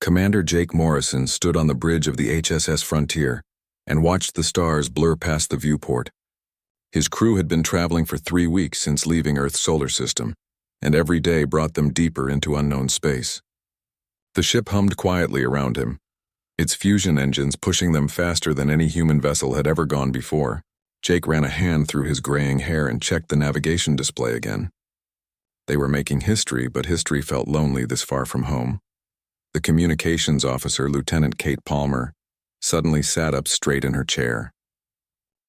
Commander Jake Morrison stood on the bridge of the HSS Frontier and watched the stars blur past the viewport. His crew had been traveling for 3 weeks since leaving Earth's solar system, and every day brought them deeper into unknown space. The ship hummed quietly around him, its fusion engines pushing them faster than any human vessel had ever gone before. Jake ran a hand through his graying hair and checked the navigation display again. They were making history, but history felt lonely this far from home. The communications officer, Lieutenant Kate Palmer, suddenly sat up straight in her chair.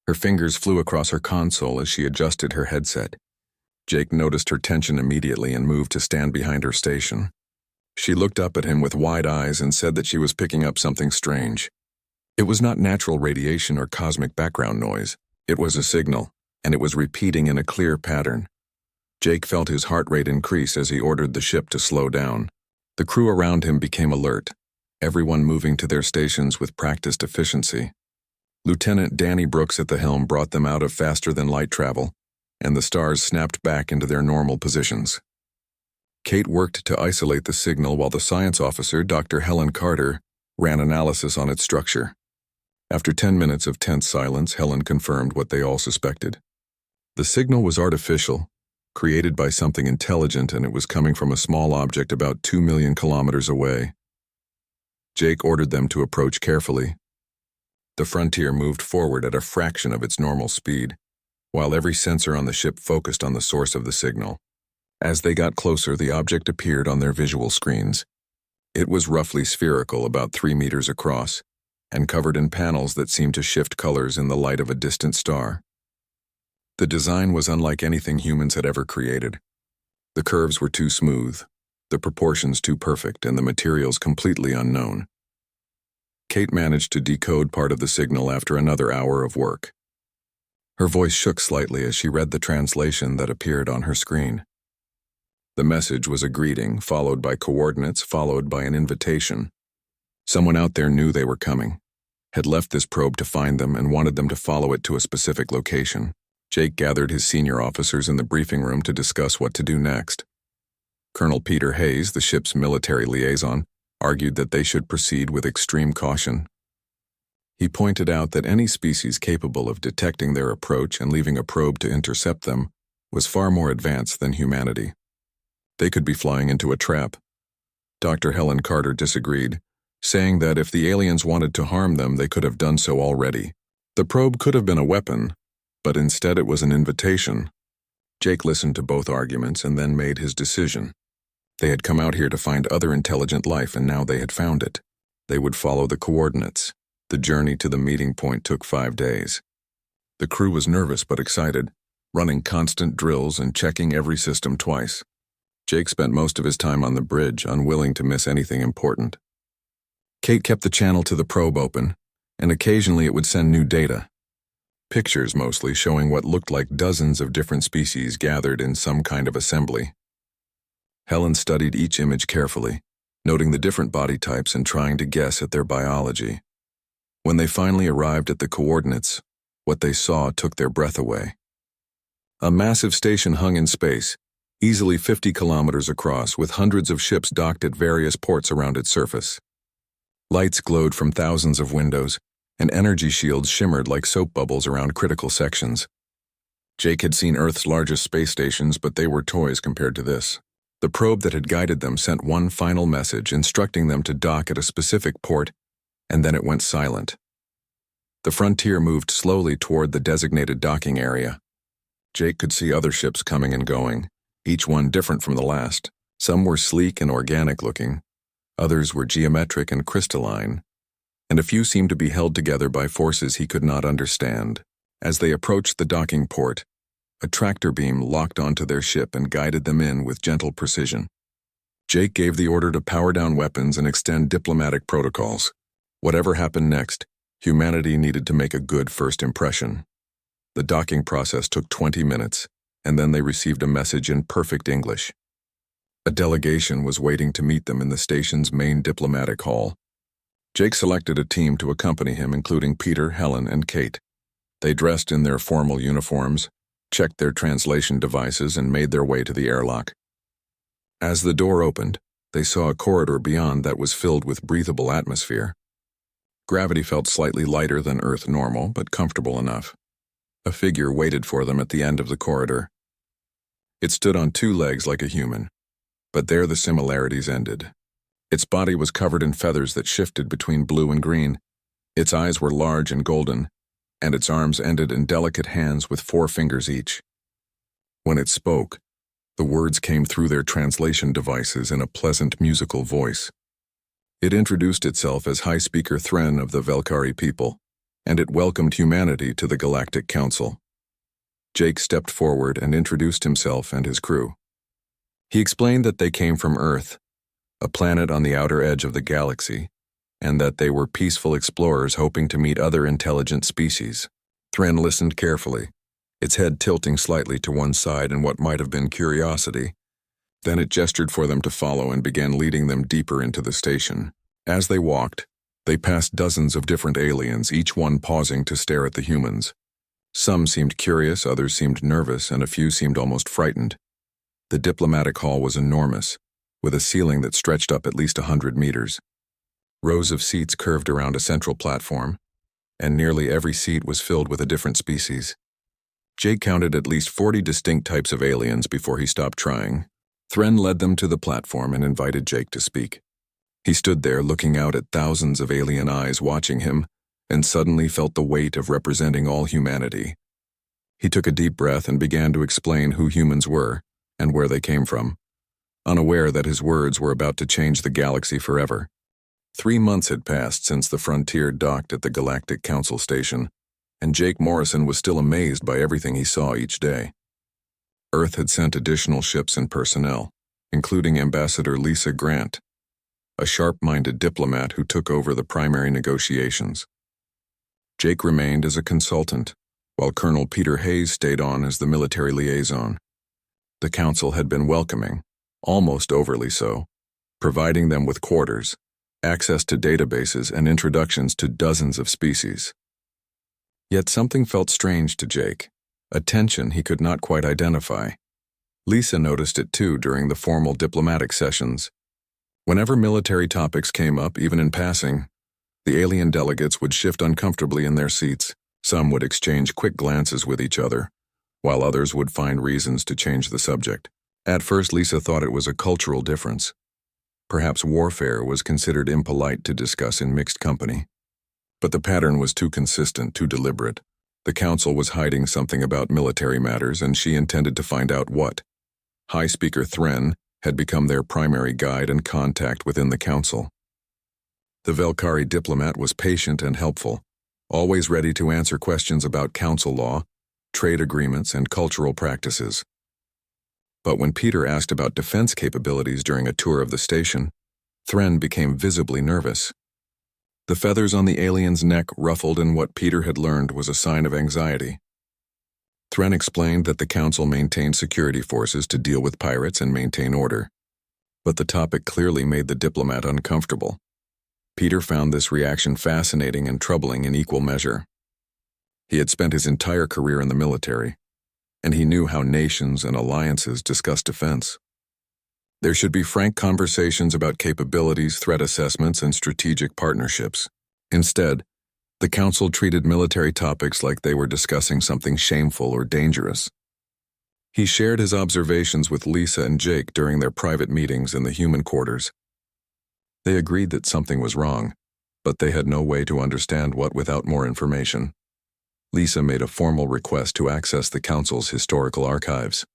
Her fingers flew across her console as she adjusted her headset. Jake noticed her tension immediately and moved to stand behind her station. She looked up at him with wide eyes and said that she was picking up something strange. It was not natural radiation or cosmic background noise. It was a signal, and it was repeating in a clear pattern. Jake felt his heart rate increase as he ordered the ship to slow down. The crew around him became alert, everyone moving to their stations with practiced efficiency. Lieutenant Danny Brooks at the helm brought them out of faster-than-light travel, and the stars snapped back into their normal positions. Kate worked to isolate the signal while the science officer, Dr. Helen Carter, ran analysis on its structure. After 10 minutes of tense silence, Helen confirmed what they all suspected. The signal was artificial, created by something intelligent, and it was coming from a small object about 2 million kilometers away. Jake ordered them to approach carefully. The Frontier moved forward at a fraction of its normal speed, while every sensor on the ship focused on the source of the signal. As they got closer, the object appeared on their visual screens. It was roughly spherical, about 3 meters across, and covered in panels that seemed to shift colors in the light of a distant star. The design was unlike anything humans had ever created. The curves were too smooth, the proportions too perfect, and the materials completely unknown. Kate managed to decode part of the signal after another hour of work. Her voice shook slightly as she read the translation that appeared on her screen. The message was a greeting, followed by coordinates, followed by an invitation. Someone out there knew they were coming, had left this probe to find them, and wanted them to follow it to a specific location. Jake gathered his senior officers in the briefing room to discuss what to do next. Colonel Peter Hayes, the ship's military liaison, argued that they should proceed with extreme caution. He pointed out that any species capable of detecting their approach and leaving a probe to intercept them was far more advanced than humanity. They could be flying into a trap. Dr. Helen Carter disagreed, saying that if the aliens wanted to harm them, they could have done so already. The probe could have been a weapon, but instead it was an invitation. Jake listened to both arguments and then made his decision. They had come out here to find other intelligent life, and now they had found it. They would follow the coordinates. The journey to the meeting point took 5 days. The crew was nervous but excited, running constant drills and checking every system twice. Jake spent most of his time on the bridge, unwilling to miss anything important. Kate kept the channel to the probe open, and occasionally it would send new data. Pictures mostly, showing what looked like dozens of different species gathered in some kind of assembly. Helen studied each image carefully, noting the different body types and trying to guess at their biology. When they finally arrived at the coordinates, what they saw took their breath away. A massive station hung in space, easily 50 kilometers across, with hundreds of ships docked at various ports around its surface. Lights glowed from thousands of windows, and energy shields shimmered like soap bubbles around critical sections. Jake had seen Earth's largest space stations, but they were toys compared to this. The probe that had guided them sent one final message, instructing them to dock at a specific port, and then it went silent. The Frontier moved slowly toward the designated docking area. Jake could see other ships coming and going, each one different from the last. Some were sleek and organic-looking, others were geometric and crystalline, and a few seemed to be held together by forces he could not understand. As they approached the docking port, a tractor beam locked onto their ship and guided them in with gentle precision. Jake gave the order to power down weapons and extend diplomatic protocols. Whatever happened next, humanity needed to make a good first impression. The docking process took 20 minutes, and then they received a message in perfect English. A delegation was waiting to meet them in the station's main diplomatic hall. Jake selected a team to accompany him, including Peter, Helen, and Kate. They dressed in their formal uniforms, checked their translation devices, and made their way to the airlock. As the door opened, They saw a corridor beyond that was filled with breathable atmosphere. Gravity felt slightly lighter than Earth normal, but comfortable enough. A figure waited for them at the end of the corridor. It stood on two legs like a human, but there the similarities ended. Its body was covered in feathers that shifted between blue and green. Its eyes were large and golden, and its arms ended in delicate hands with 4 fingers each. When it spoke, the words came through their translation devices in a pleasant musical voice. It introduced itself as High Speaker Thren of the Velkari people, and it welcomed humanity to the Galactic Council. Jake stepped forward and introduced himself and his crew. He explained that they came from Earth, a planet on the outer edge of the galaxy, and that they were peaceful explorers hoping to meet other intelligent species. Thren listened carefully, its head tilting slightly to one side in what might have been curiosity. Then it gestured for them to follow and began leading them deeper into the station. As they walked, they passed dozens of different aliens, each one pausing to stare at the humans. Some seemed curious, others seemed nervous, and a few seemed almost frightened. The diplomatic hall was enormous, with a ceiling that stretched up at least 100 meters. Rows of seats curved around a central platform, and nearly every seat was filled with a different species. Jake counted at least 40 distinct types of aliens before he stopped trying. Thren led them to the platform and invited Jake to speak. He stood there looking out at thousands of alien eyes watching him, and suddenly felt the weight of representing all humanity. He took a deep breath and began to explain who humans were and where they came from, unaware that his words were about to change the galaxy forever. 3 months had passed since the Frontier docked at the Galactic Council station, and Jake Morrison was still amazed by everything he saw each day. Earth had sent additional ships and personnel, including Ambassador Lisa Grant, a sharp-minded diplomat who took over the primary negotiations. Jake remained as a consultant, while Colonel Peter Hayes stayed on as the military liaison. The council had been welcoming, almost overly so, providing them with quarters, access to databases, and introductions to dozens of species. Yet something felt strange to Jake, a tension he could not quite identify. Lisa noticed it too during the formal diplomatic sessions. Whenever military topics came up, even in passing, the alien delegates would shift uncomfortably in their seats. Some would exchange quick glances with each other, while others would find reasons to change the subject. At first, Lisa thought it was a cultural difference. Perhaps warfare was considered impolite to discuss in mixed company. But the pattern was too consistent, too deliberate. The council was hiding something about military matters, and she intended to find out what. High Speaker Thren had become their primary guide and contact within the council. The Velkari diplomat was patient and helpful, always ready to answer questions about council law, trade agreements, and cultural practices. But when Peter asked about defense capabilities during a tour of the station, Thren became visibly nervous. The feathers on the alien's neck ruffled, and what Peter had learned was a sign of anxiety. Thren explained that the council maintained security forces to deal with pirates and maintain order. But the topic clearly made the diplomat uncomfortable. Peter found this reaction fascinating and troubling in equal measure. He had spent his entire career in the military, and he knew how nations and alliances discuss defense. There should be frank conversations about capabilities, threat assessments, and strategic partnerships. Instead, the council treated military topics like they were discussing something shameful or dangerous. He shared his observations with Lisa and Jake during their private meetings in the human quarters. They agreed that something was wrong, but they had no way to understand what without more information. Lisa made a formal request to access the council's historical archives.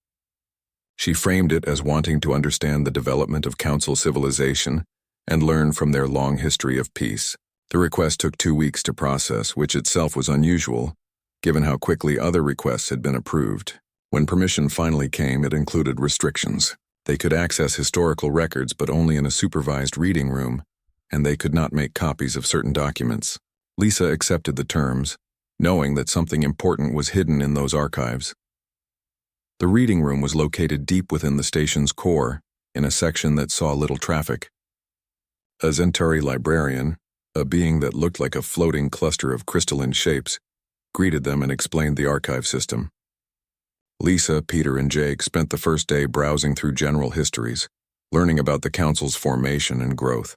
She framed it as wanting to understand the development of council civilization and learn from their long history of peace. The request took 2 weeks to process, which itself was unusual, given how quickly other requests had been approved. When permission finally came, it included restrictions. They could access historical records, but only in a supervised reading room, and they could not make copies of certain documents. Lisa accepted the terms, knowing that something important was hidden in those archives. The reading room was located deep within the station's core, in a section that saw little traffic. A Zentari librarian, a being that looked like a floating cluster of crystalline shapes, greeted them and explained the archive system. Lisa, Peter, and Jake spent the first day browsing through general histories, learning about the Council's formation and growth.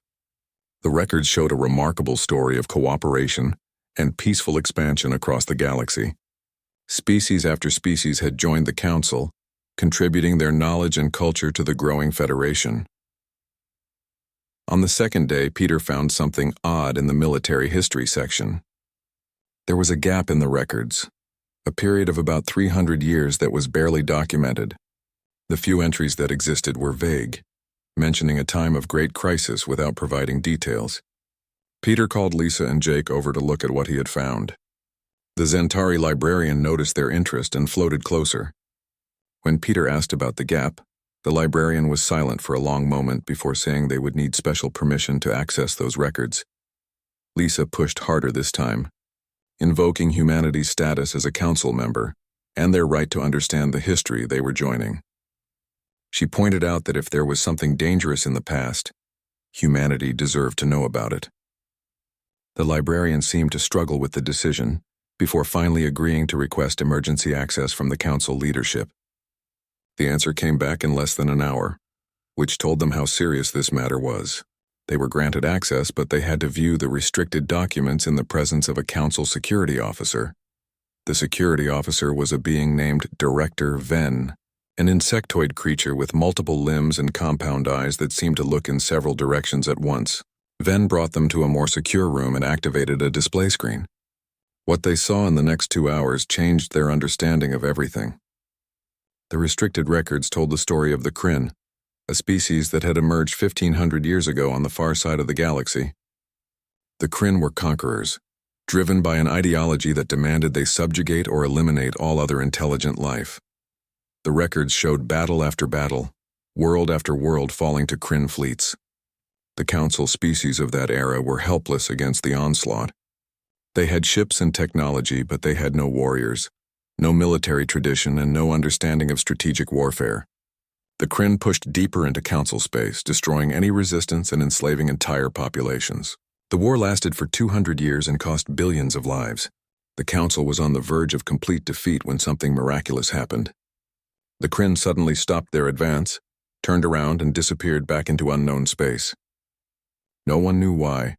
The records showed a remarkable story of cooperation and peaceful expansion across the galaxy. Species after species had joined the Council, contributing their knowledge and culture to the growing Federation. On the second day, Peter found something odd in the military history section. There was a gap in the records, a period of about 300 years that was barely documented. The few entries that existed were vague, mentioning a time of great crisis without providing details. Peter called Lisa and Jake over to look at what he had found. The Zentari librarian noticed their interest and floated closer. When Peter asked about the gap, the librarian was silent for a long moment before saying they would need special permission to access those records. Lisa pushed harder this time, invoking humanity's status as a council member and their right to understand the history they were joining. She pointed out that if there was something dangerous in the past, humanity deserved to know about it. The librarian seemed to struggle with the decision before finally agreeing to request emergency access from the council leadership. The answer came back in less than an hour, which told them how serious this matter was. They were granted access, but they had to view the restricted documents in the presence of a council security officer. The security officer was a being named Director Ven, an insectoid creature with multiple limbs and compound eyes that seemed to look in several directions at once. Ven brought them to a more secure room and activated a display screen. What they saw in the next 2 hours changed their understanding of everything. The restricted records told the story of the Kryn, a species that had emerged 1,500 years ago on the far side of the galaxy. The Kryn were conquerors, driven by an ideology that demanded they subjugate or eliminate all other intelligent life. The records showed battle after battle, world after world falling to Kryn fleets. The council species of that era were helpless against the onslaught. They had ships and technology, but they had no warriors, no military tradition, and no understanding of strategic warfare. The Kryn pushed deeper into council space, destroying any resistance and enslaving entire populations. The war lasted for 200 years and cost billions of lives. The council was on the verge of complete defeat when something miraculous happened. The Kryn suddenly stopped their advance, turned around, and disappeared back into unknown space. No one knew why.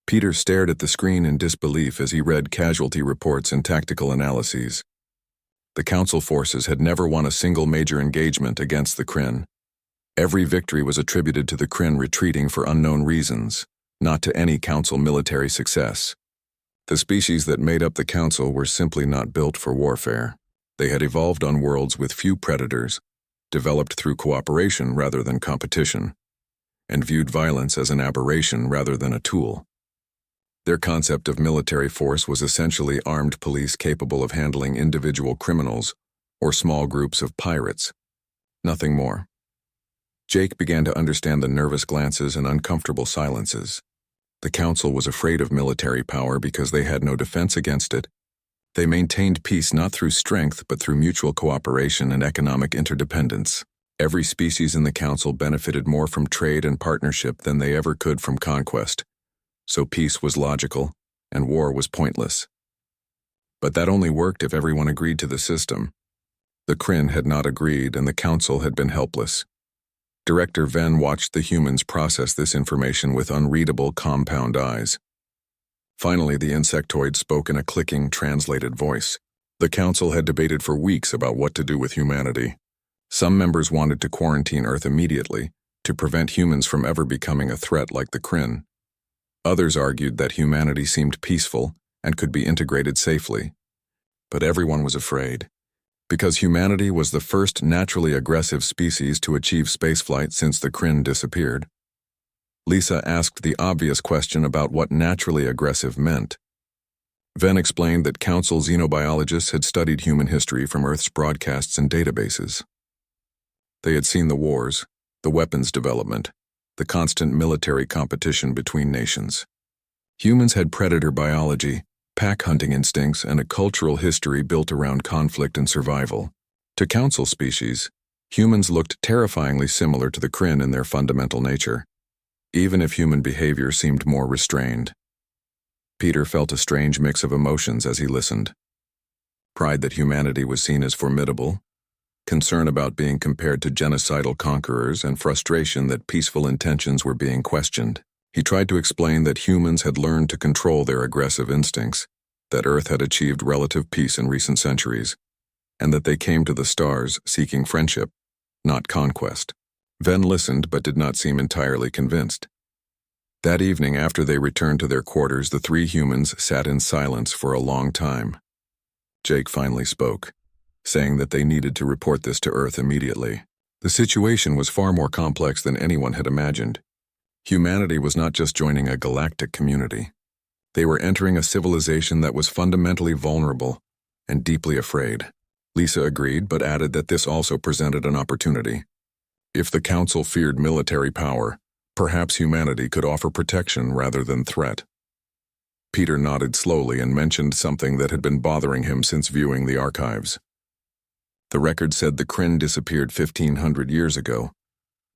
Peter stared at the screen in disbelief as he read casualty reports and tactical analyses. The council forces had never won a single major engagement against the Kryn. Every victory was attributed to the Kryn retreating for unknown reasons, not to any council military success. The species that made up the council were simply not built for warfare. They had evolved on worlds with few predators, developed through cooperation rather than competition, and viewed violence as an aberration rather than a tool. Their concept of military force was essentially armed police capable of handling individual criminals or small groups of pirates. Nothing more. Jake began to understand the nervous glances and uncomfortable silences. The council was afraid of military power because they had no defense against it. They maintained peace not through strength but through mutual cooperation and economic interdependence. Every species in the council benefited more from trade and partnership than they ever could from conquest. So peace was logical, and war was pointless. But that only worked if everyone agreed to the system. The Kryn had not agreed, and the council had been helpless. Director Ven watched the humans process this information with unreadable compound eyes. Finally, the insectoid spoke in a clicking, translated voice. The council had debated for weeks about what to do with humanity. Some members wanted to quarantine Earth immediately, to prevent humans from ever becoming a threat like the Kryn. Others argued that humanity seemed peaceful and could be integrated safely. But everyone was afraid. Because humanity was the first naturally aggressive species to achieve spaceflight since the Kryn disappeared. Lisa asked the obvious question about what naturally aggressive meant. Ven explained that council xenobiologists had studied human history from Earth's broadcasts and databases. They had seen the wars, the weapons development, the constant military competition between nations. Humans had predator biology, pack hunting instincts, and a cultural history built around conflict and survival. To council species, humans looked terrifyingly similar to the Kryn in their fundamental nature, even if human behavior seemed more restrained. Peter felt a strange mix of emotions as he listened. Pride that humanity was seen as formidable, concern about being compared to genocidal conquerors and frustration that peaceful intentions were being questioned. He tried to explain that humans had learned to control their aggressive instincts, that Earth had achieved relative peace in recent centuries, and that they came to the stars seeking friendship, not conquest. Ven listened but did not seem entirely convinced. That evening, after they returned to their quarters, the three humans sat in silence for a long time. Jake finally spoke, saying that they needed to report this to Earth immediately. The situation was far more complex than anyone had imagined. Humanity was not just joining a galactic community. They were entering a civilization that was fundamentally vulnerable and deeply afraid. Lisa agreed, but added that this also presented an opportunity. If the Council feared military power, perhaps humanity could offer protection rather than threat. Peter nodded slowly and mentioned something that had been bothering him since viewing the archives. The record said the Kryn disappeared 1,500 years ago,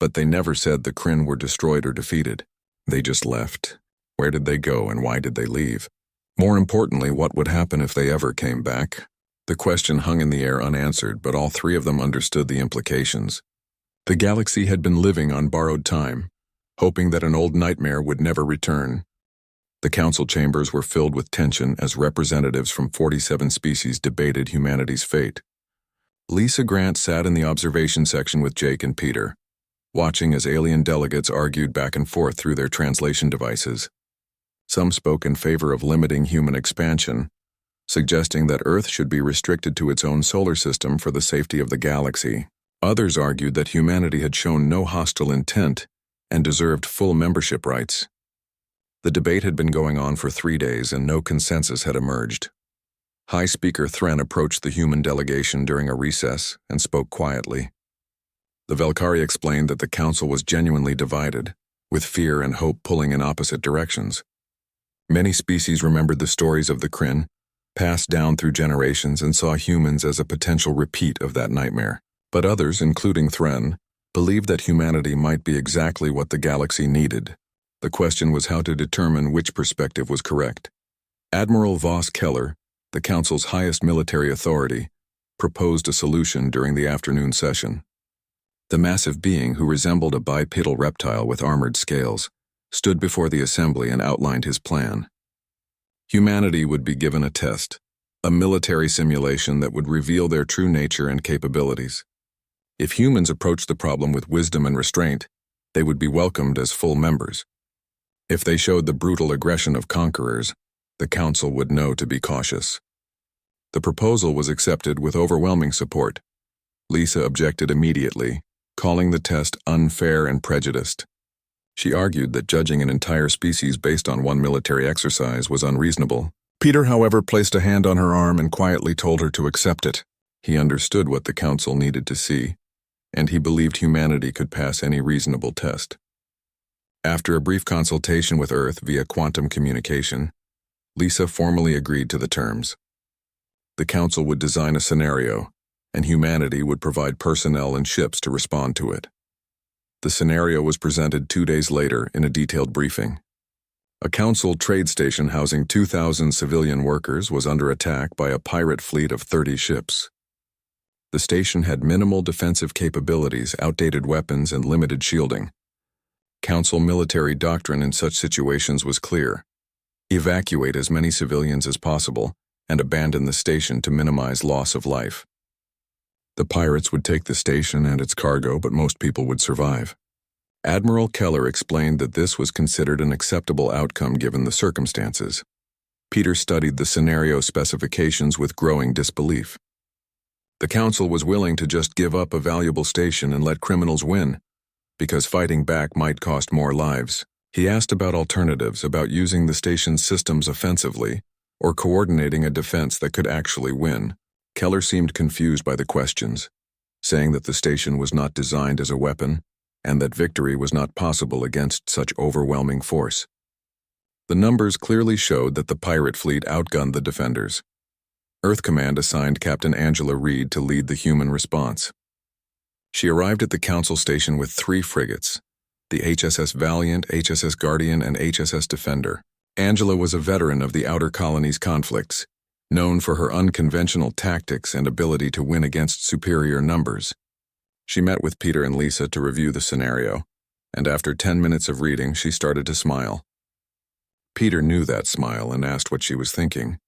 but they never said the Kryn were destroyed or defeated. They just left. Where did they go and why did they leave? More importantly, what would happen if they ever came back? The question hung in the air unanswered, but all three of them understood the implications. The galaxy had been living on borrowed time, hoping that an old nightmare would never return. The council chambers were filled with tension as representatives from 47 species debated humanity's fate. Lisa Grant sat in the observation section with Jake and Peter, watching as alien delegates argued back and forth through their translation devices. Some spoke in favor of limiting human expansion, suggesting that Earth should be restricted to its own solar system for the safety of the galaxy. Others argued that humanity had shown no hostile intent and deserved full membership rights. The debate had been going on for 3 days and no consensus had emerged. High Speaker Thren approached the human delegation during a recess and spoke quietly. The Velkari explained that the council was genuinely divided, with fear and hope pulling in opposite directions. Many species remembered the stories of the Kryn, passed down through generations, and saw humans as a potential repeat of that nightmare. But others, including Thren, believed that humanity might be exactly what the galaxy needed. The question was how to determine which perspective was correct. Admiral Voss Keller, the Council's highest military authority, proposed a solution during the afternoon session. The massive being, who resembled a bipedal reptile with armored scales, stood before the assembly and outlined his plan. Humanity would be given a test, a military simulation that would reveal their true nature and capabilities. If humans approached the problem with wisdom and restraint, they would be welcomed as full members. If they showed the brutal aggression of conquerors, the Council would know to be cautious. The proposal was accepted with overwhelming support. Lisa objected immediately, calling the test unfair and prejudiced. She argued that judging an entire species based on one military exercise was unreasonable. Peter, however, placed a hand on her arm and quietly told her to accept it. He understood what the Council needed to see, and he believed humanity could pass any reasonable test. After a brief consultation with Earth via quantum communication, Lisa formally agreed to the terms. The Council would design a scenario, and humanity would provide personnel and ships to respond to it. The scenario was presented 2 days later in a detailed briefing. A Council trade station housing 2,000 civilian workers was under attack by a pirate fleet of 30 ships. The station had minimal defensive capabilities, outdated weapons, and limited shielding. Council military doctrine in such situations was clear: evacuate as many civilians as possible and abandon the station to minimize loss of life. The pirates would take the station and its cargo, but most people would survive. Admiral Keller explained that this was considered an acceptable outcome given the circumstances. Peter studied the scenario specifications with growing disbelief. The Council was willing to just give up a valuable station and let criminals win, because fighting back might cost more lives. He asked about alternatives, about using the station's systems offensively, or coordinating a defense that could actually win. Keller seemed confused by the questions, saying that the station was not designed as a weapon, and that victory was not possible against such overwhelming force. The numbers clearly showed that the pirate fleet outgunned the defenders. Earth Command assigned Captain Angela Reed to lead the human response. She arrived at the Council station with 3 frigates, the HSS Valiant, HSS Guardian, and HSS Defender. Angela was a veteran of the Outer Colonies conflicts, known for her unconventional tactics and ability to win against superior numbers. She met with Peter and Lisa to review the scenario, and after 10 minutes of reading, she started to smile. Peter knew that smile and asked what she was thinking.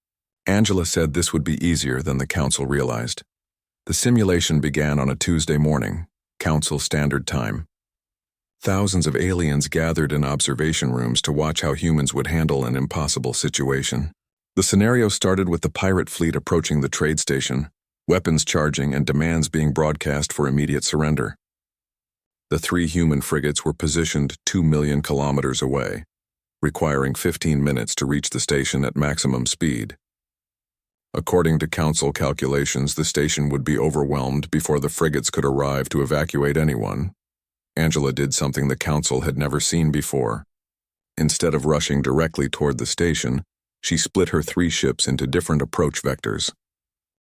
Angela said this would be easier than the council realized. The simulation began on a Tuesday morning, council standard time. Thousands of aliens gathered in observation rooms to watch how humans would handle an impossible situation. The scenario started with the pirate fleet approaching the trade station, weapons charging and demands being broadcast for immediate surrender. The 3 human frigates were positioned 2 million kilometers away, requiring 15 minutes to reach the station at maximum speed. According to council calculations, the station would be overwhelmed before the frigates could arrive to evacuate anyone. Angela did something the council had never seen before. Instead of rushing directly toward the station, she split her 3 ships into different approach vectors.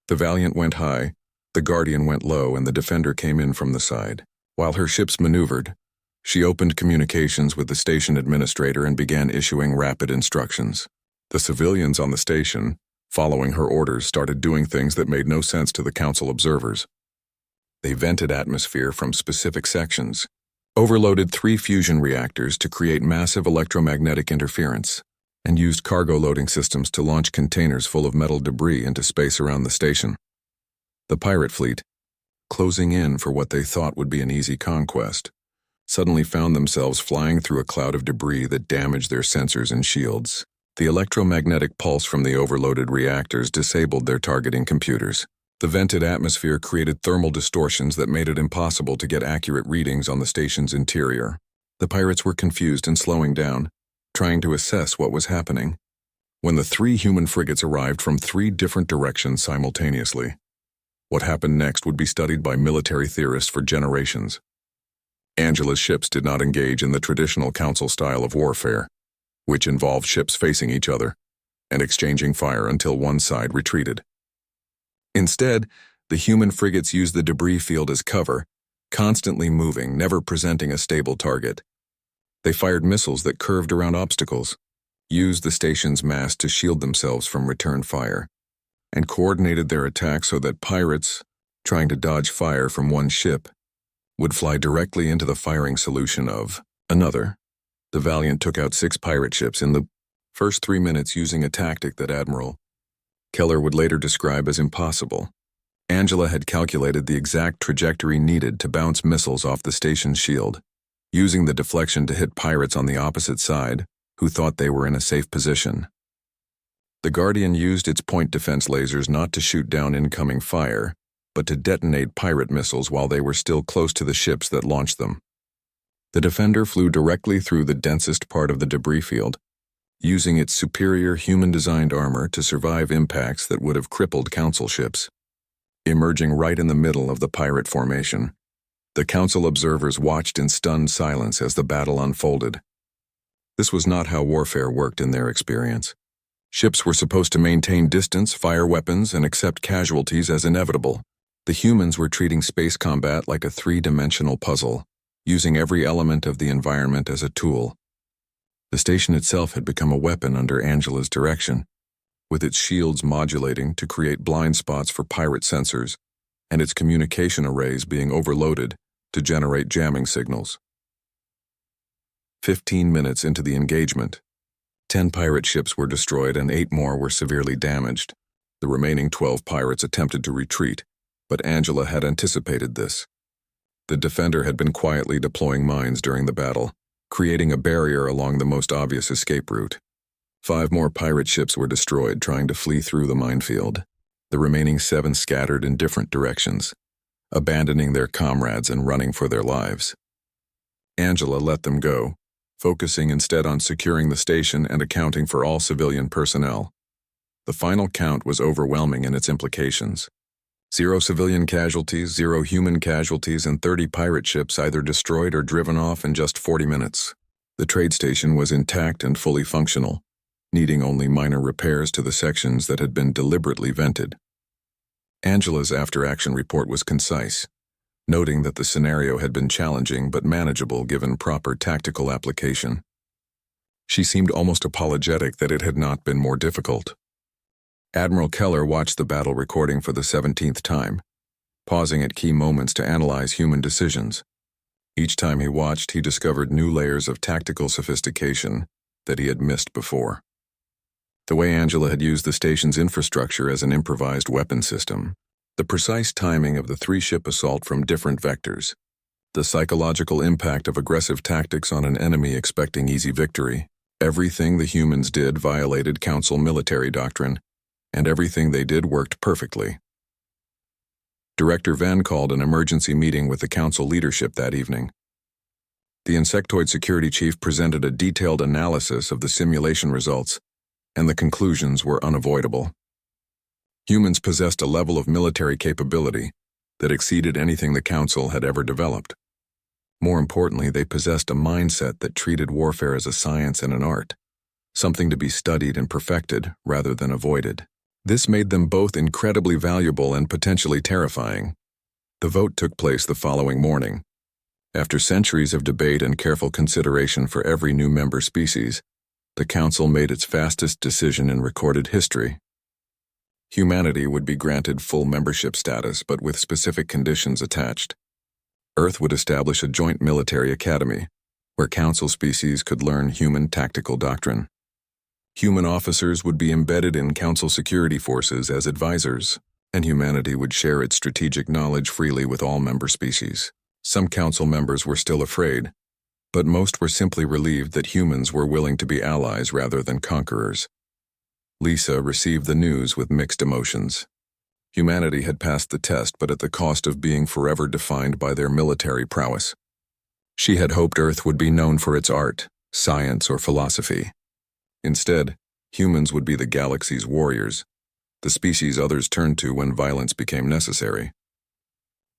The Valiant went high, the Guardian went low, and the Defender came in from the side. While her ships maneuvered, she opened communications with the station administrator and began issuing rapid instructions. The civilians on the station, following her orders, started doing things that made no sense to the council observers. They vented atmosphere from specific sections, overloaded 3 fusion reactors to create massive electromagnetic interference, and used cargo loading systems to launch containers full of metal debris into space around the station. The pirate fleet, closing in for what they thought would be an easy conquest, suddenly found themselves flying through a cloud of debris that damaged their sensors and shields. The electromagnetic pulse from the overloaded reactors disabled their targeting computers. The vented atmosphere created thermal distortions that made it impossible to get accurate readings on the station's interior. The pirates were confused and slowing down, trying to assess what was happening, when the 3 human frigates arrived from 3 different directions simultaneously. What happened next would be studied by military theorists for generations. Angela's ships did not engage in the traditional council style of warfare, which involved ships facing each other and exchanging fire until one side retreated. Instead, the human frigates used the debris field as cover, constantly moving, never presenting a stable target. They fired missiles that curved around obstacles, used the station's mast to shield themselves from return fire, and coordinated their attacks so that pirates, trying to dodge fire from one ship, would fly directly into the firing solution of another. The Valiant took out 6 pirate ships in the first 3 minutes using a tactic that Admiral Keller would later describe as impossible. Angela had calculated the exact trajectory needed to bounce missiles off the station's shield, using the deflection to hit pirates on the opposite side, who thought they were in a safe position. The Guardian used its point defense lasers not to shoot down incoming fire, but to detonate pirate missiles while they were still close to the ships that launched them. The Defender flew directly through the densest part of the debris field, using its superior human-designed armor to survive impacts that would have crippled council ships. Emerging right in the middle of the pirate formation, the council observers watched in stunned silence as the battle unfolded. This was not how warfare worked in their experience. Ships were supposed to maintain distance, fire weapons, and accept casualties as inevitable. The humans were treating space combat like a 3-dimensional puzzle, using every element of the environment as a tool. The station itself had become a weapon under Angela's direction, with its shields modulating to create blind spots for pirate sensors, and its communication arrays being overloaded to generate jamming signals. 15 minutes into the engagement, 10 pirate ships were destroyed and 8 more were severely damaged. The remaining 12 pirates attempted to retreat, but Angela had anticipated this. The Defender had been quietly deploying mines during the battle, creating a barrier along the most obvious escape route. 5 more pirate ships were destroyed trying to flee through the minefield. The remaining 7 scattered in different directions, abandoning their comrades and running for their lives. Angela let them go, focusing instead on securing the station and accounting for all civilian personnel. The final count was overwhelming in its implications. 0 civilian casualties, 0 human casualties, and 30 pirate ships either destroyed or driven off in just 40 minutes. The trade station was intact and fully functional, needing only minor repairs to the sections that had been deliberately vented. Angela's after-action report was concise, noting that the scenario had been challenging but manageable given proper tactical application. She seemed almost apologetic that it had not been more difficult. Admiral Keller watched the battle recording for the 17th time, pausing at key moments to analyze human decisions. Each time he watched, he discovered new layers of tactical sophistication that he had missed before. The way Angela had used the station's infrastructure as an improvised weapon system, the precise timing of the 3-ship assault from different vectors, the psychological impact of aggressive tactics on an enemy expecting easy victory. Everything the humans did violated Council military doctrine, and everything they did worked perfectly. Director Venn called an emergency meeting with the Council leadership that evening. The Insectoid Security Chief presented a detailed analysis of the simulation results, and the conclusions were unavoidable. Humans possessed a level of military capability that exceeded anything the Council had ever developed. More importantly, they possessed a mindset that treated warfare as a science and an art, something to be studied and perfected rather than avoided. This made them both incredibly valuable and potentially terrifying. The vote took place the following morning. After centuries of debate and careful consideration for every new member species, the Council made its fastest decision in recorded history. Humanity would be granted full membership status, but with specific conditions attached. Earth would establish a joint military academy, where Council species could learn human tactical doctrine. Human officers would be embedded in Council security forces as advisors, and humanity would share its strategic knowledge freely with all member species. Some Council members were still afraid, but most were simply relieved that humans were willing to be allies rather than conquerors. Lisa received the news with mixed emotions. Humanity had passed the test, but at the cost of being forever defined by their military prowess. She had hoped Earth would be known for its art, science, or philosophy. Instead, humans would be the galaxy's warriors, the species others turned to when violence became necessary.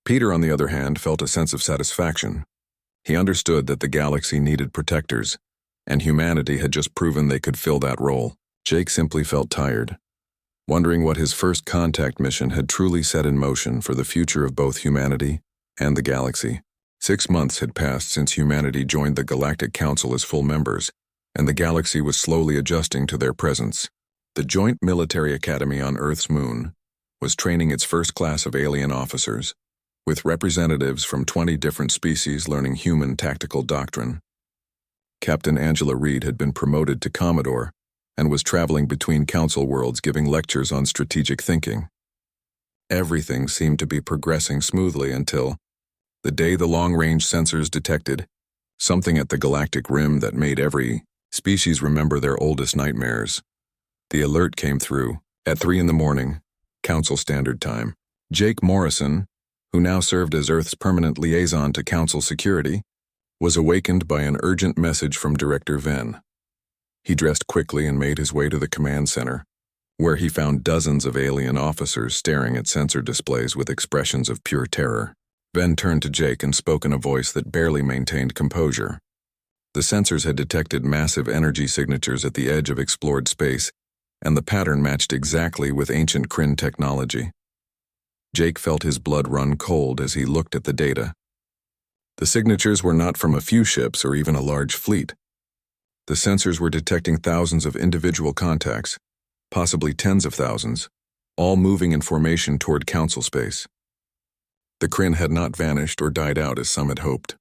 Peter, on the other hand, felt a sense of satisfaction. He understood that the galaxy needed protectors, and humanity had just proven they could fill that role. Jake simply felt tired, wondering what his first contact mission had truly set in motion for the future of both humanity and the galaxy. 6 months had passed since humanity joined the Galactic Council as full members, and the galaxy was slowly adjusting to their presence. The Joint Military Academy on Earth's moon was training its first class of alien officers, with representatives from 20 different species learning human tactical doctrine. Captain Angela Reed had been promoted to Commodore and was traveling between Council worlds giving lectures on strategic thinking. Everything seemed to be progressing smoothly until the day the long-range sensors detected something at the galactic rim that made every species remember their oldest nightmares. The alert came through at 3 a.m, Council Standard Time. Jake Morrison, who now served as Earth's permanent liaison to Council security, was awakened by an urgent message from Director Venn. He dressed quickly and made his way to the command center, where he found dozens of alien officers staring at sensor displays with expressions of pure terror. Venn turned to Jake and spoke in a voice that barely maintained composure. The sensors had detected massive energy signatures at the edge of explored space, and the pattern matched exactly with ancient Kryn technology. Jake felt his blood run cold as he looked at the data. The signatures were not from a few ships or even a large fleet. The sensors were detecting thousands of individual contacts, possibly tens of thousands, all moving in formation toward Council space. The Kryn had not vanished or died out as some had hoped.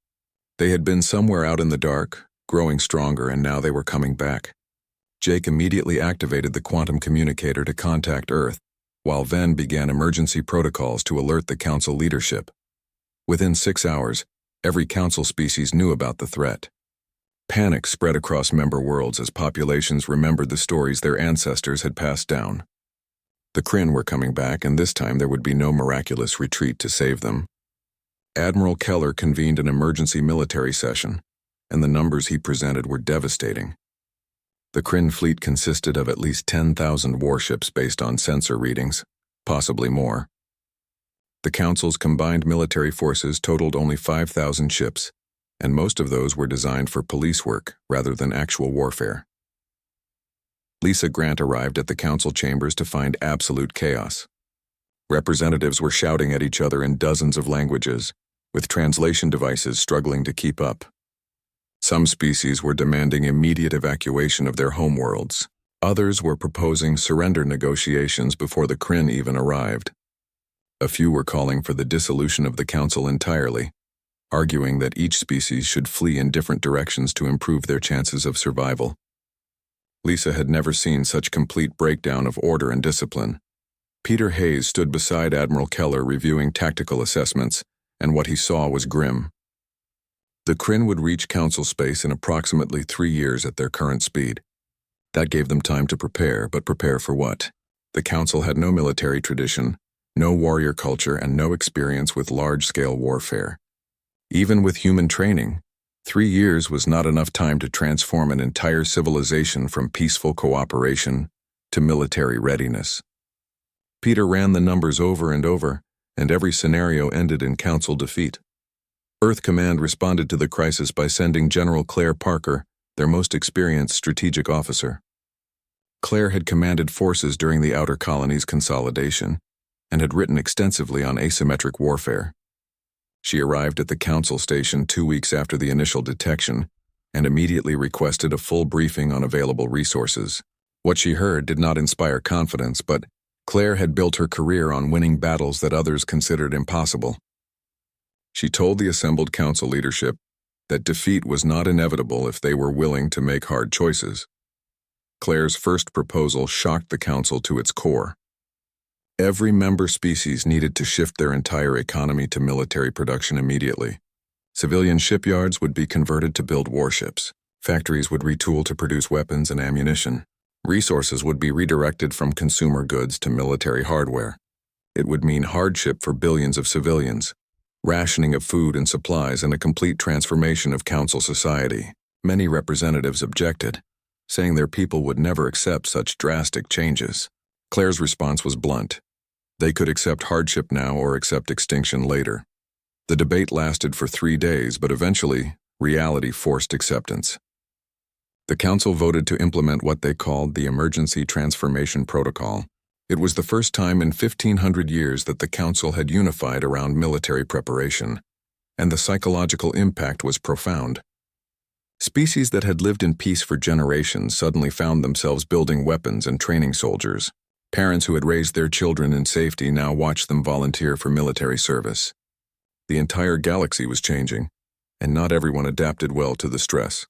They had been somewhere out in the dark, growing stronger, and now they were coming back. Jake immediately activated the quantum communicator to contact Earth, while Venn began emergency protocols to alert the Council leadership. Within 6 hours, every Council species knew about the threat. Panic spread across member worlds as populations remembered the stories their ancestors had passed down. The Kryn were coming back, and this time there would be no miraculous retreat to save them. Admiral Keller convened an emergency military session, and the numbers he presented were devastating. The Kryn fleet consisted of at least 10,000 warships based on sensor readings, possibly more. The Council's combined military forces totaled only 5,000 ships, and most of those were designed for police work rather than actual warfare. Lisa Grant arrived at the Council chambers to find absolute chaos. Representatives were shouting at each other in dozens of languages, with translation devices struggling to keep up. Some species were demanding immediate evacuation of their homeworlds. Others were proposing surrender negotiations before the Kryn even arrived. A few were calling for the dissolution of the council entirely, arguing that each species should flee in different directions to improve their chances of survival. Lisa had never seen such complete breakdown of order and discipline. Peter Hayes stood beside Admiral Keller reviewing tactical assessments, and what he saw was grim. The Kryn would reach council space in approximately 3 years at their current speed. That gave them time to prepare, but prepare for what? The council had no military tradition, no warrior culture, and no experience with large-scale warfare. Even with human training, 3 years was not enough time to transform an entire civilization from peaceful cooperation to military readiness. Peter ran the numbers over, and every scenario ended in council defeat. Earth Command responded to the crisis by sending General Claire Parker, their most experienced strategic officer. Claire had commanded forces during the Outer Colonies consolidation and had written extensively on asymmetric warfare. She arrived at the council station 2 weeks after the initial detection and immediately requested a full briefing on available resources. What she heard did not inspire confidence, but Claire had built her career on winning battles that others considered impossible. She told the assembled council leadership that defeat was not inevitable if they were willing to make hard choices. Claire's first proposal shocked the council to its core. Every member species needed to shift their entire economy to military production immediately. Civilian shipyards would be converted to build warships. Factories would retool to produce weapons and ammunition. Resources would be redirected from consumer goods to military hardware. It would mean hardship for billions of civilians, rationing of food and supplies, and a complete transformation of council society. Many representatives objected, saying their people would never accept such drastic changes. Claire's response was blunt. They could accept hardship now or accept extinction later. The debate lasted for 3 days, but eventually, reality forced acceptance. The council voted to implement what they called the Emergency Transformation Protocol. It was the first time in 1,500 years that the council had unified around military preparation, and the psychological impact was profound. Species that had lived in peace for generations suddenly found themselves building weapons and training soldiers. Parents who had raised their children in safety now watched them volunteer for military service. The entire galaxy was changing, and not everyone adapted well to the stress.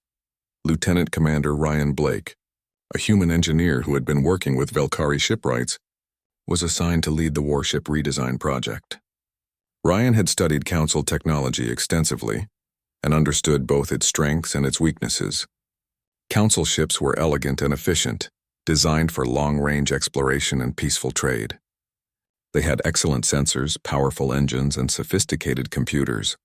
Lieutenant Commander Ryan Blake, a human engineer who had been working with Velkari shipwrights, was assigned to lead the warship redesign project. Ryan had studied council technology extensively and understood both its strengths and its weaknesses. Council ships were elegant and efficient, designed for long-range exploration and peaceful trade. They had excellent sensors, powerful engines, and sophisticated computers.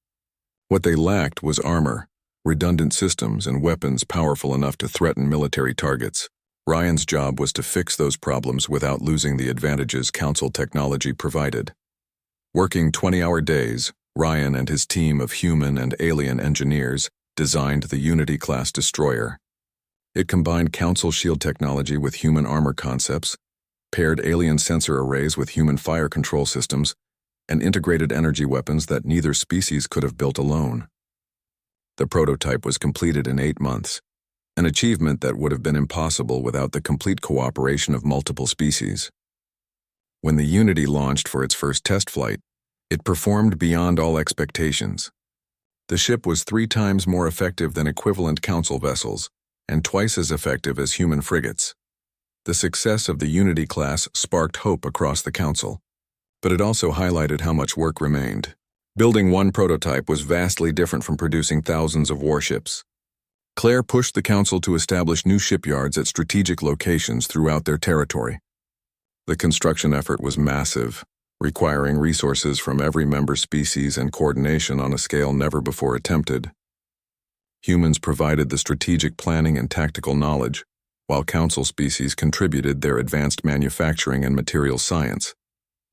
What they lacked was armor, redundant systems, and weapons powerful enough to threaten military targets. Ryan's job was to fix those problems without losing the advantages council technology provided. Working 20-hour days, Ryan and his team of human and alien engineers designed the Unity-class destroyer. It combined council shield technology with human armor concepts, paired alien sensor arrays with human fire control systems, and integrated energy weapons that neither species could have built alone. The prototype was completed in 8 months, an achievement that would have been impossible without the complete cooperation of multiple species. When the Unity launched for its first test flight, it performed beyond all expectations. The ship was 3 times more effective than equivalent council vessels, and twice as effective as human frigates. The success of the Unity class sparked hope across the council, but it also highlighted how much work remained. Building one prototype was vastly different from producing thousands of warships. Claire pushed the council to establish new shipyards at strategic locations throughout their territory. The construction effort was massive, requiring resources from every member species and coordination on a scale never before attempted. Humans provided the strategic planning and tactical knowledge, while council species contributed their advanced manufacturing and material science.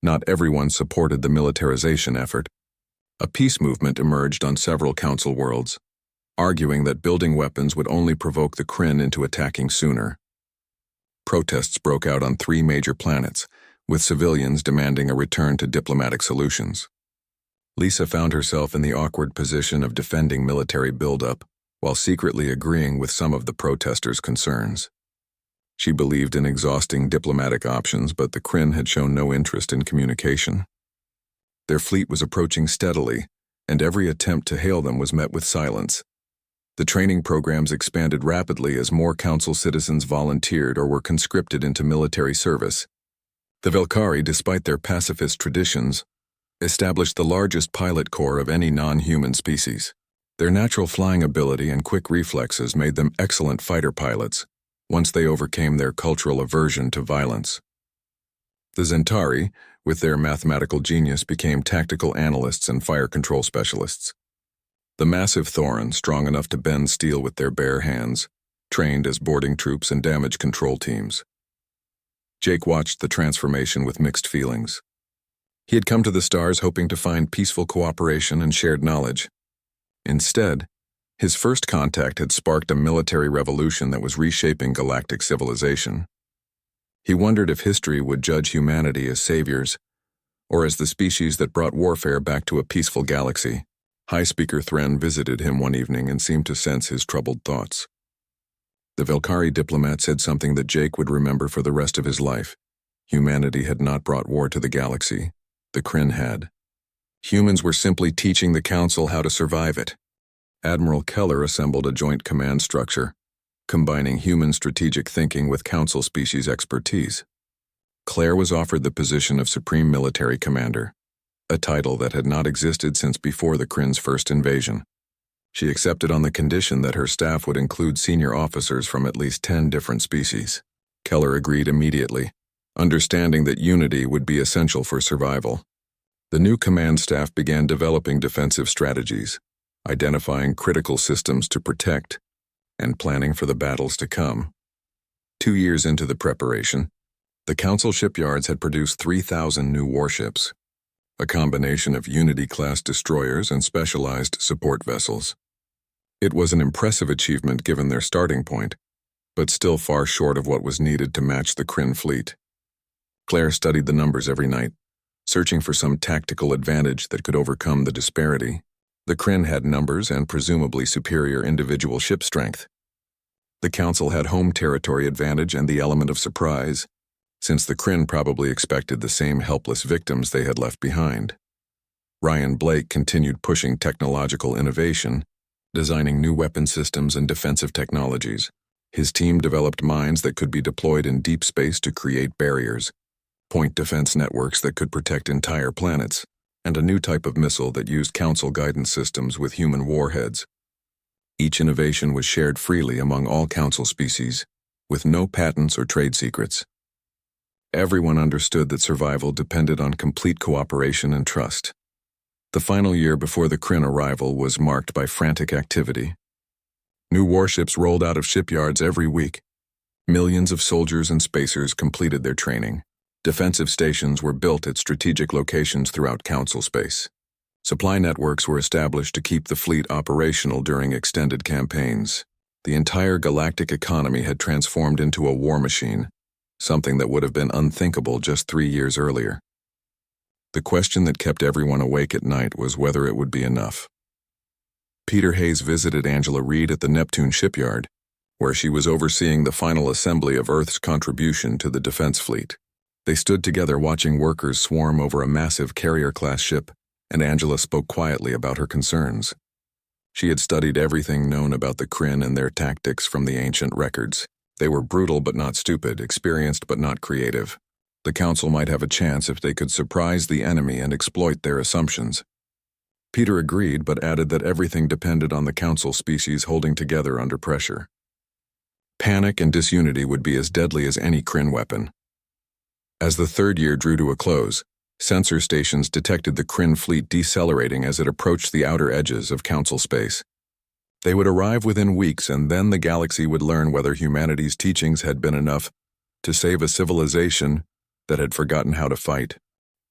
Not everyone supported the militarization effort. A peace movement emerged on several council worlds, arguing that building weapons would only provoke the Kryn into attacking sooner. Protests broke out on 3 major planets, with civilians demanding a return to diplomatic solutions. Lisa found herself in the awkward position of defending military buildup while secretly agreeing with some of the protesters' concerns. She believed in exhausting diplomatic options, but the Kryn had shown no interest in communication. Their fleet was approaching steadily, and every attempt to hail them was met with silence. The training programs expanded rapidly as more council citizens volunteered or were conscripted into military service. The Velkari, despite their pacifist traditions, established the largest pilot corps of any non-human species. Their natural flying ability and quick reflexes made them excellent fighter pilots, once they overcame their cultural aversion to violence. The Zentari, with their mathematical genius, became tactical analysts and fire control specialists. The massive Thorin, strong enough to bend steel with their bare hands, trained as boarding troops and damage control teams. Jake watched the transformation with mixed feelings. He had come to the stars hoping to find peaceful cooperation and shared knowledge. Instead, his first contact had sparked a military revolution that was reshaping galactic civilization. He wondered if history would judge humanity as saviors, or as the species that brought warfare back to a peaceful galaxy. High Speaker Thren visited him one evening and seemed to sense his troubled thoughts. The Velkari diplomat said something that Jake would remember for the rest of his life. Humanity had not brought war to the galaxy. The Kryn had. Humans were simply teaching the Council how to survive it. Admiral Keller assembled a joint command structure, combining human strategic thinking with Council species expertise. Claire was offered the position of Supreme Military Commander, a title that had not existed since before the Kryn's first invasion. She accepted on the condition that her staff would include senior officers from at least 10 different species. Keller agreed immediately, understanding that unity would be essential for survival. The new command staff began developing defensive strategies, identifying critical systems to protect, and planning for the battles to come. 2 years into the preparation, the Council shipyards had produced 3,000 new warships, a combination of Unity-class destroyers and specialized support vessels. It was an impressive achievement given their starting point, but still far short of what was needed to match the Kryn fleet. Claire studied the numbers every night, searching for some tactical advantage that could overcome the disparity. The Kryn had numbers and presumably superior individual ship strength. The Council had home territory advantage and the element of surprise, since the Kryn probably expected the same helpless victims they had left behind. Ryan Blake continued pushing technological innovation, designing new weapon systems and defensive technologies. His team developed mines that could be deployed in deep space to create barriers, point defense networks that could protect entire planets, and a new type of missile that used Council guidance systems with human warheads. Each innovation was shared freely among all Council species, with no patents or trade secrets. Everyone understood that survival depended on complete cooperation and trust. The final year before the Kryn arrival was marked by frantic activity. New warships rolled out of shipyards every week. Millions of soldiers and spacers completed their training. Defensive stations were built at strategic locations throughout Council space. Supply networks were established to keep the fleet operational during extended campaigns. The entire galactic economy had transformed into a war machine, something that would have been unthinkable just 3 years earlier. The question that kept everyone awake at night was whether it would be enough. Peter Hayes visited Angela Reed at the Neptune shipyard, where she was overseeing the final assembly of Earth's contribution to the defense fleet. They stood together watching workers swarm over a massive carrier-class ship, and Angela spoke quietly about her concerns. She had studied everything known about the Kryn and their tactics from the ancient records. They were brutal but not stupid, experienced but not creative. The Council might have a chance if they could surprise the enemy and exploit their assumptions. Peter agreed, but added that everything depended on the Council species holding together under pressure. Panic and disunity would be as deadly as any Kryn weapon. As the third year drew to a close, sensor stations detected the Kryn fleet decelerating as it approached the outer edges of Council space. They would arrive within weeks, and then the galaxy would learn whether humanity's teachings had been enough to save a civilization that had forgotten how to fight.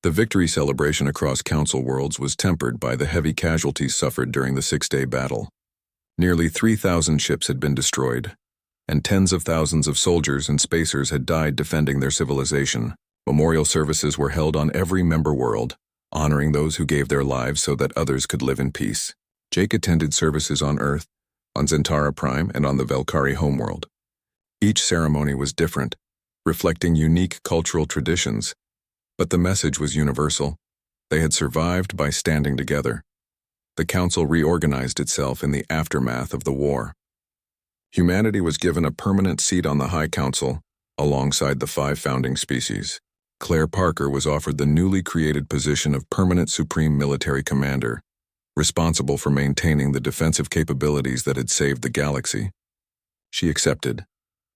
The victory celebration across Council worlds was tempered by the heavy casualties suffered during the 6-day battle. Nearly 3,000 ships had been destroyed, and tens of thousands of soldiers and spacers had died defending their civilization. Memorial services were held on every member world, honoring those who gave their lives so that others could live in peace. Jake attended services on Earth, on Zentara Prime, and on the Velkari homeworld. Each ceremony was different, reflecting unique cultural traditions, but the message was universal. They had survived by standing together. The council reorganized itself in the aftermath of the war. Humanity was given a permanent seat on the High Council, alongside the 5 founding species. Claire Parker was offered the newly created position of Permanent Supreme Military Commander, responsible for maintaining the defensive capabilities that had saved the galaxy. She accepted,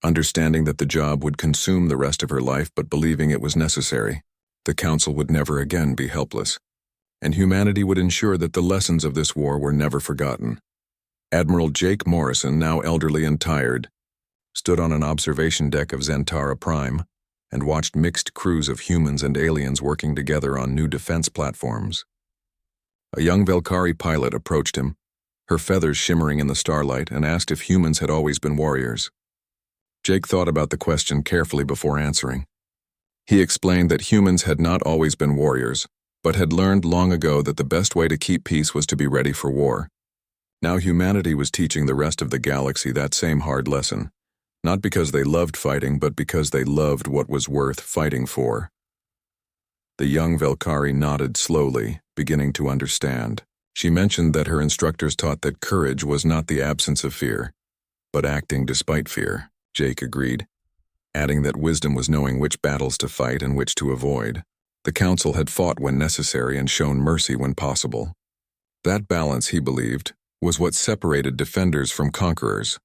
understanding that the job would consume the rest of her life but believing it was necessary. The Council would never again be helpless, and humanity would ensure that the lessons of this war were never forgotten. Admiral Jake Morrison, now elderly and tired, stood on an observation deck of Zentara Prime and watched mixed crews of humans and aliens working together on new defense platforms. A young Velkari pilot approached him, her feathers shimmering in the starlight, and asked if humans had always been warriors. Jake thought about the question carefully before answering. He explained that humans had not always been warriors, but had learned long ago that the best way to keep peace was to be ready for war. Now humanity was teaching the rest of the galaxy that same hard lesson, not because they loved fighting, but because they loved what was worth fighting for. The young Velkari nodded slowly, beginning to understand. She mentioned that her instructors taught that courage was not the absence of fear, but acting despite fear. Jake agreed, adding that wisdom was knowing which battles to fight and which to avoid. The Council had fought when necessary and shown mercy when possible. That balance, he believed, was what separated defenders from conquerors.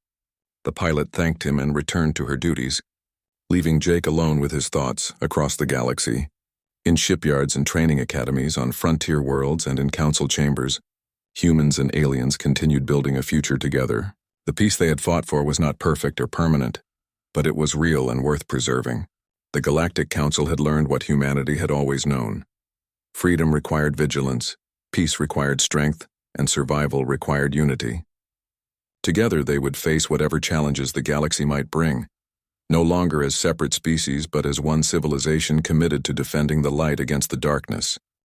The pilot thanked him and returned to her duties, leaving Jake alone with his thoughts across the galaxy. In shipyards and training academies, on frontier worlds and in council chambers, humans and aliens continued building a future together. The peace they had fought for was not perfect or permanent, but it was real and worth preserving. The Galactic Council had learned what humanity had always known. Freedom required vigilance, peace required strength, and survival required unity. Together they would face whatever challenges the galaxy might bring, no longer as separate species but as one civilization committed to defending the light against the darkness.